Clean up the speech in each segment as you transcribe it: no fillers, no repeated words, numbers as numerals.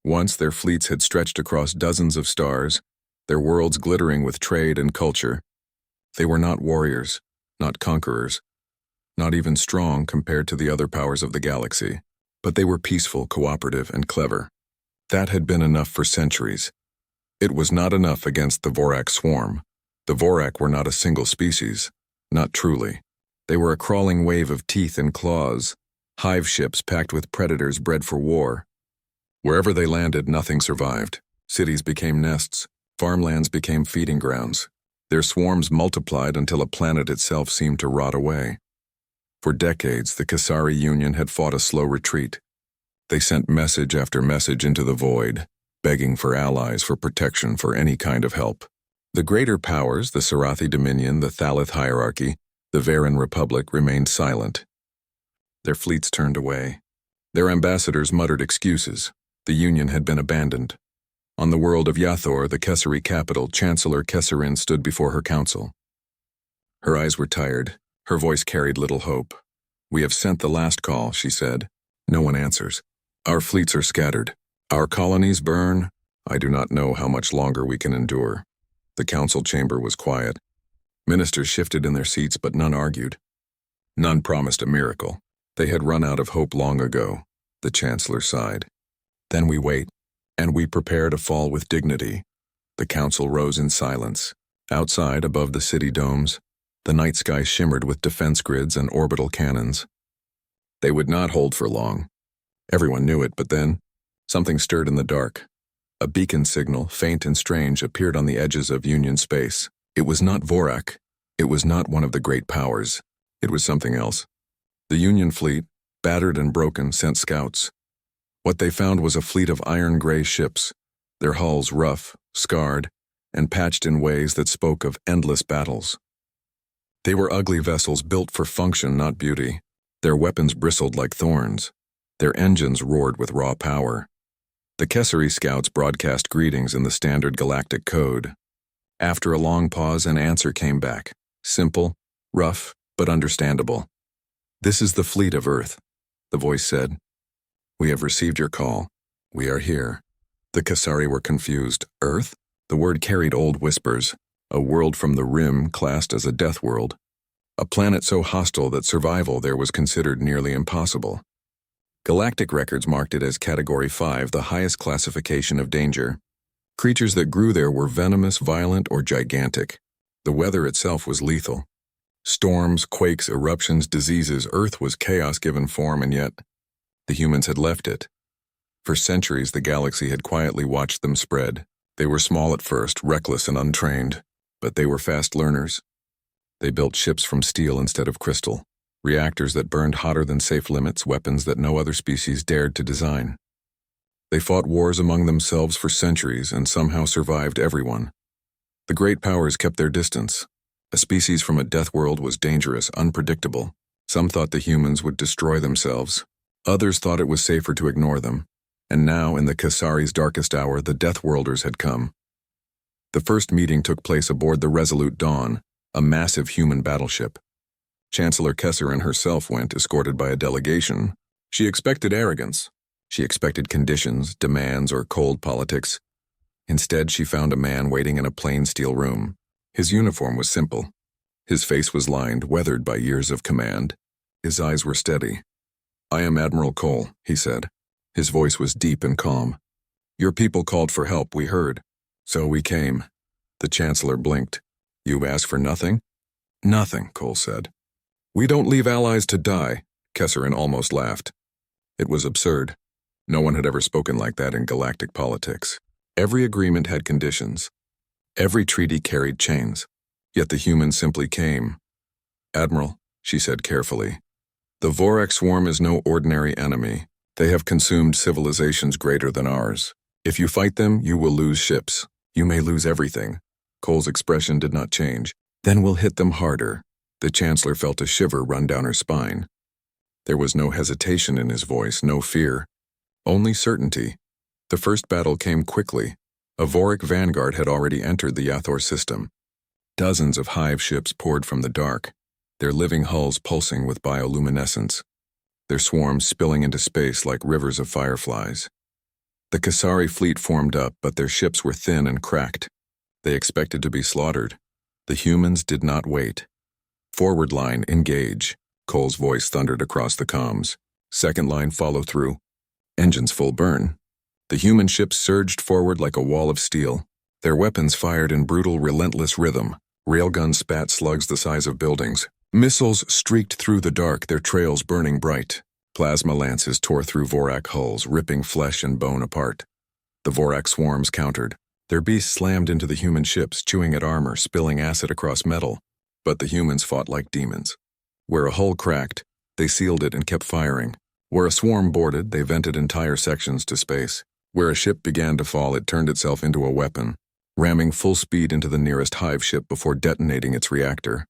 Once their fleets had stretched across dozens of stars, their worlds glittering with trade and culture. They were not warriors, not conquerors, not even strong compared to the other powers of the galaxy, but they were peaceful, cooperative, and clever. That had been enough for centuries. It was not enough against the Vorak swarm. The Vorak were not a single species, not truly. They were a crawling wave of teeth and claws, hive ships packed with predators bred for war. Wherever they landed, nothing survived. Cities became nests, farmlands became feeding grounds. Their swarms multiplied until a planet itself seemed to rot away. For decades, the Kasari Union had fought a slow retreat. They sent message after message into the void, begging for allies, for protection, for any kind of help. The greater powers, the Sarathi Dominion, the Thalith Hierarchy, the Varen Republic, remained silent. Their fleets turned away. Their ambassadors muttered excuses. The Union had been abandoned. On the world of Yathor, the Kesari capital, Chancellor Kesarin stood before her council. Her eyes were tired. Her voice carried little hope. "We have sent the last call," she said. "No one answers. Our fleets are scattered. Our colonies burn. I do not know how much longer we can endure." The council chamber was quiet. Ministers shifted in their seats, but none argued. None promised a miracle. They had run out of hope long ago. The chancellor sighed. "Then we wait, and we prepare to fall with dignity." The council rose in silence. Outside, above the city domes, the night sky shimmered with defense grids and orbital cannons. They would not hold for long. Everyone knew it, but then, something stirred in the dark. A beacon signal, faint and strange, appeared on the edges of Union space. It was not Vorak. It was not one of the great powers. It was something else. The Union fleet, battered and broken, sent scouts. What they found was a fleet of iron-gray ships, their hulls rough, scarred, and patched in ways that spoke of endless battles. They were ugly vessels built for function, not beauty. Their weapons bristled like thorns. Their engines roared with raw power. The Kesari scouts broadcast greetings in the standard galactic code. After a long pause, an answer came back. Simple, rough, but understandable. "This is the fleet of Earth," the voice said. "We have received your call. We are here." The Kasari were confused. Earth? The word carried old whispers. A world from the Rim classed as a death world. A planet so hostile that survival there was considered nearly impossible. Galactic records marked it as Category 5, the highest classification of danger. Creatures that grew there were venomous, violent, or gigantic. The weather itself was lethal. Storms, quakes, eruptions, diseases. Earth was chaos given form, and yet the humans had left it. For centuries, the galaxy had quietly watched them spread. They were small at first, reckless and untrained, but they were fast learners. They built ships from steel instead of crystal, reactors that burned hotter than safe limits, weapons that no other species dared to design. They fought wars among themselves for centuries and somehow survived everyone. The great powers kept their distance. A species from a death world was dangerous, unpredictable. Some thought the humans would destroy themselves. Others thought it was safer to ignore them. And now, in the Kasari's darkest hour, the Death Worlders had come. The first meeting took place aboard the Resolute Dawn, a massive human battleship. Chancellor Kesarin herself went, escorted by a delegation. She expected arrogance. She expected conditions, demands, or cold politics. Instead, she found a man waiting in a plain steel room. His uniform was simple. His face was lined, weathered by years of command. His eyes were steady. "I am Admiral Cole," he said. His voice was deep and calm. "Your people called for help, we heard. So we came." The Chancellor blinked. "You asked for nothing?" "Nothing," Cole said. "We don't leave allies to die," Kesarin almost laughed. It was absurd. No one had ever spoken like that in galactic politics. Every agreement had conditions. Every treaty carried chains. Yet the humans simply came. "Admiral," she said carefully, "the Vorak swarm is no ordinary enemy. They have consumed civilizations greater than ours. If you fight them, you will lose ships. You may lose everything." Cole's expression did not change. "Then we'll hit them harder." The Chancellor felt a shiver run down her spine. There was no hesitation in his voice, no fear. Only certainty. The first battle came quickly. A Vorak vanguard had already entered the Yathor system. Dozens of hive ships poured from the dark, their living hulls pulsing with bioluminescence, their swarms spilling into space like rivers of fireflies. The Kasari fleet formed up, but their ships were thin and cracked. They expected to be slaughtered. The humans did not wait. Forward line, engage. Cole's voice thundered across the comms. Second line, follow through. Engines full burn. The human ships surged forward like a wall of steel. Their weapons fired in brutal, relentless rhythm. Railguns spat slugs the size of buildings. Missiles streaked through the dark, their trails burning bright. Plasma lances tore through Vorak hulls, ripping flesh and bone apart. The Vorak swarms countered. Their beasts slammed into the human ships, chewing at armor, spilling acid across metal. But the humans fought like demons. Where a hull cracked, they sealed it and kept firing. Where a swarm boarded, they vented entire sections to space. Where a ship began to fall, it turned itself into a weapon, ramming full speed into the nearest hive ship before detonating its reactor.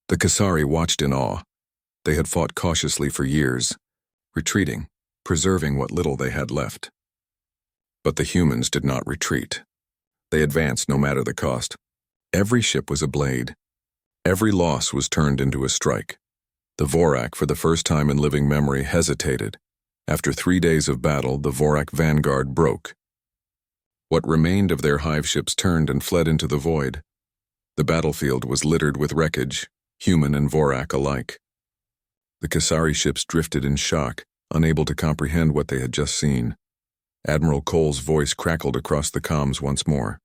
The Kasari watched in awe. They had fought cautiously for years, retreating, preserving what little they had left. But the humans did not retreat. They advanced no matter the cost. Every ship was a blade. Every loss was turned into a strike. The Vorak, for the first time in living memory, hesitated. After 3 days of battle, the Vorak vanguard broke. What remained of their hive ships turned and fled into the void. The battlefield was littered with wreckage, human and Vorak alike. The Kasari ships drifted in shock, unable to comprehend what they had just seen. Admiral Cole's voice crackled across the comms once more.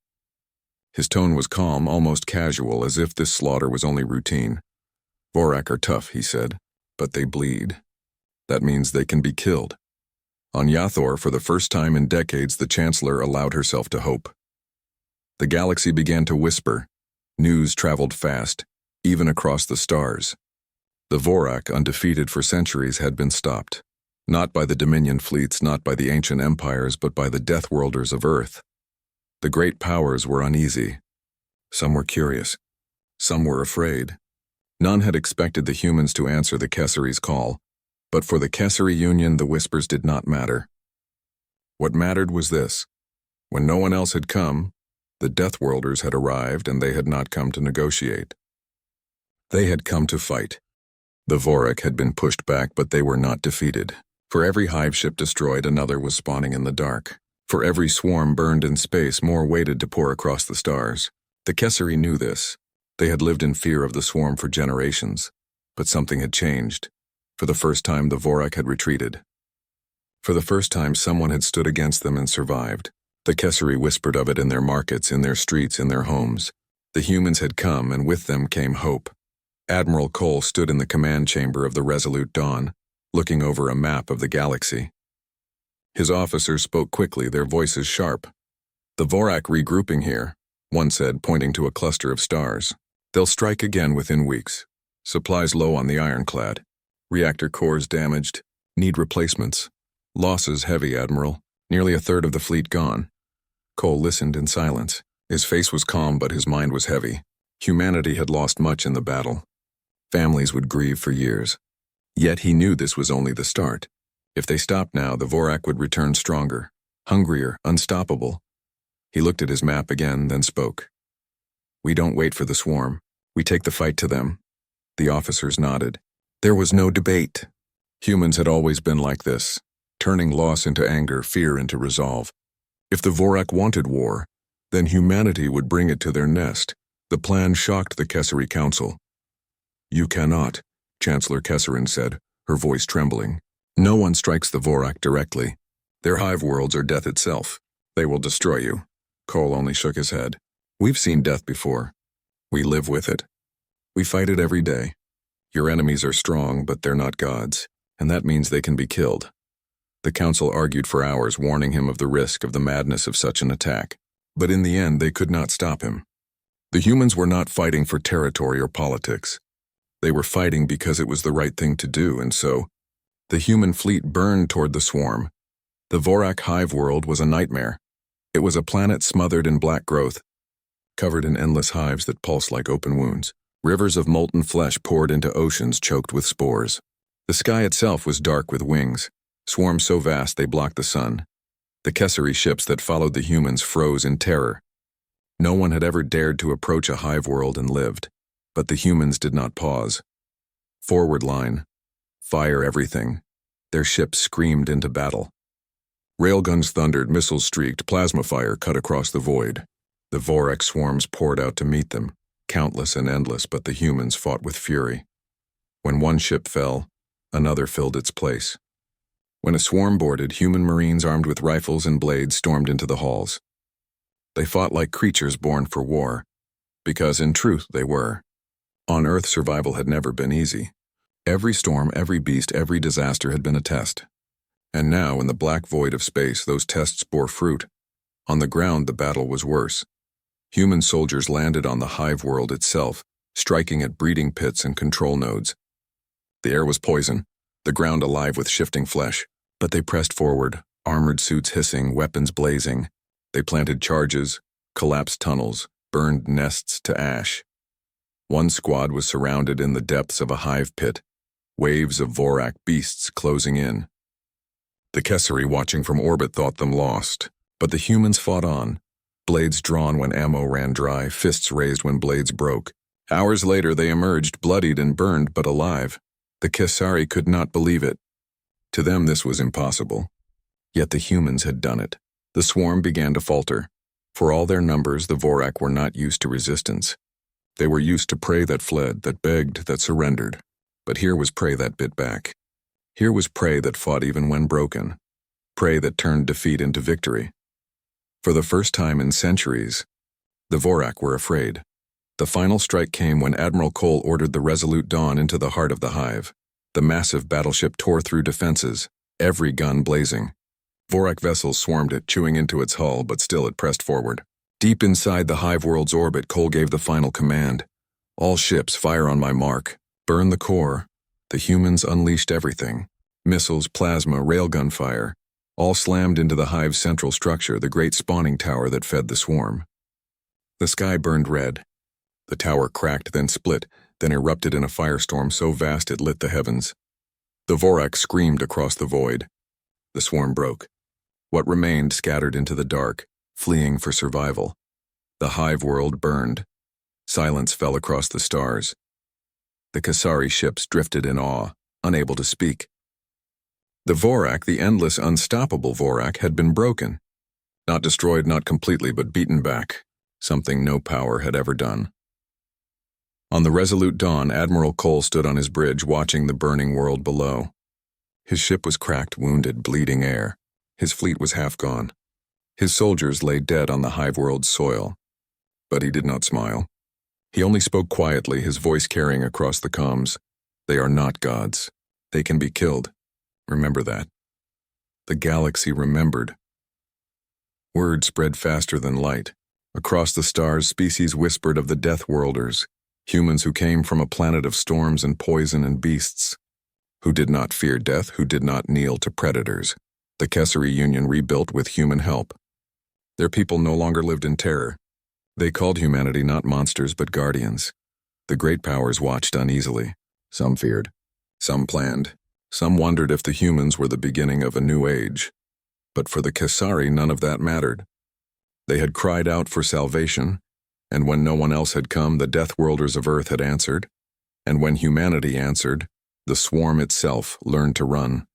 His tone was calm, almost casual, as if this slaughter was only routine. Vorak are tough, he said, but they bleed. That means they can be killed. On Yathor, for the first time in decades, the Chancellor allowed herself to hope. The galaxy began to whisper. News traveled fast, even across the stars. The Vorak, undefeated for centuries, had been stopped. Not by the Dominion fleets, not by the ancient empires, but by the Deathworlders of Earth. The great powers were uneasy. Some were curious. Some were afraid. None had expected the humans to answer the Kesari's call, but for the Kesari Union the whispers did not matter. What mattered was this. When no one else had come, the Deathworlders had arrived and they had not come to negotiate. They had come to fight. The Vorak had been pushed back, but they were not defeated. For every hive ship destroyed, another was spawning in the dark. For every swarm burned in space, more waited to pour across the stars. The Kesari knew this. They had lived in fear of the swarm for generations. But something had changed. For the first time, the Vorak had retreated. For the first time, someone had stood against them and survived. The Kesari whispered of it in their markets, in their streets, in their homes. The humans had come, and with them came hope. Admiral Cole stood in the command chamber of the Resolute Dawn, looking over a map of the galaxy. His officers spoke quickly, their voices sharp. "The Vorak regrouping here," one said, pointing to a cluster of stars. "They'll strike again within weeks. Supplies low on the ironclad. Reactor cores damaged. Need replacements. Losses heavy, Admiral. Nearly a third of the fleet gone." Cole listened in silence. His face was calm, but his mind was heavy. Humanity had lost much in the battle. Families would grieve for years. Yet he knew this was only the start. If they stopped now, the Vorak would return stronger, hungrier, unstoppable. He looked at his map again, then spoke. "We don't wait for the swarm. We take the fight to them." The officers nodded. There was no debate. Humans had always been like this, turning loss into anger, fear into resolve. If the Vorak wanted war, then humanity would bring it to their nest. The plan shocked the Kesari Council. "You cannot," Chancellor Kesserin said, her voice trembling. "No one strikes the Vorak directly. Their hive worlds are death itself. They will destroy you." Cole only shook his head. "We've seen death before. We live with it. We fight it every day. Your enemies are strong, but they're not gods, and that means they can be killed." The council argued for hours, warning him of the risk, of the madness of such an attack. But in the end, they could not stop him. The humans were not fighting for territory or politics. They were fighting because it was the right thing to do, and so the human fleet burned toward the swarm. The Vorak hive world was a nightmare. It was a planet smothered in black growth, covered in endless hives that pulsed like open wounds. Rivers of molten flesh poured into oceans choked with spores. The sky itself was dark with wings, swarms so vast they blocked the sun. The Kesari ships that followed the humans froze in terror. No one had ever dared to approach a hive world and lived, but the humans did not pause. Forward line. Fire everything. Their ships screamed into battle. Railguns thundered, missiles streaked, plasma fire cut across the void. The Vorak swarms poured out to meet them, countless and endless, but the humans fought with fury. When one ship fell, another filled its place. When a swarm boarded, human marines armed with rifles and blades stormed into the halls. They fought like creatures born for war, because in truth they were. On Earth, survival had never been easy. Every storm, every beast, every disaster had been a test. And now, in the black void of space, those tests bore fruit. On the ground, the battle was worse. Human soldiers landed on the hive world itself, striking at breeding pits and control nodes. The air was poison, the ground alive with shifting flesh. But they pressed forward, armored suits hissing, weapons blazing. They planted charges, collapsed tunnels, burned nests to ash. One squad was surrounded in the depths of a hive pit, waves of Vorak beasts closing in. The Kessari watching from orbit thought them lost, but the humans fought on, blades drawn when ammo ran dry, fists raised when blades broke. Hours later they emerged, bloodied and burned, but alive. The Kessari could not believe it. To them this was impossible. Yet the humans had done it. The swarm began to falter. For all their numbers, the Vorak were not used to resistance. They were used to prey that fled, that begged, that surrendered. But here was prey that bit back. Here was prey that fought even when broken. Prey that turned defeat into victory. For the first time in centuries, the Vorak were afraid. The final strike came when Admiral Cole ordered the Resolute Dawn into the heart of the hive. The massive battleship tore through defenses, every gun blazing. Vorak vessels swarmed it, chewing into its hull, but still it pressed forward. Deep inside the hive world's orbit, Cole gave the final command. All ships, fire on my mark. Burn the core. The humans unleashed everything. Missiles, plasma, railgun fire, all slammed into the hive's central structure, the great spawning tower that fed the swarm. The sky burned red. The tower cracked, then split, then erupted in a firestorm so vast it lit the heavens. The Vorak screamed across the void. The swarm broke. What remained scattered into the dark, fleeing for survival. The hive world burned. Silence fell across the stars. The Kessari ships drifted in awe, unable to speak. The Vorak, the endless, unstoppable Vorak, had been broken. Not destroyed, not completely, but beaten back. Something no power had ever done. On the Resolute Dawn, Admiral Cole stood on his bridge watching the burning world below. His ship was cracked, wounded, bleeding air. His fleet was half gone. His soldiers lay dead on the hive world's soil. But he did not smile. He only spoke quietly, his voice carrying across the comms. They are not gods. They can be killed. Remember that. The galaxy remembered. Word spread faster than light. Across the stars, species whispered of the Death Worlders, humans who came from a planet of storms and poison and beasts, who did not fear death, who did not kneel to predators. The Kessari Union rebuilt with human help. Their people no longer lived in terror. They called humanity not monsters but guardians. The great powers watched uneasily. Some feared. Some planned. Some wondered if the humans were the beginning of a new age. But for the Kessari, none of that mattered. They had cried out for salvation, and when no one else had come, the Death Worlders of Earth had answered, and when humanity answered, the swarm itself learned to run.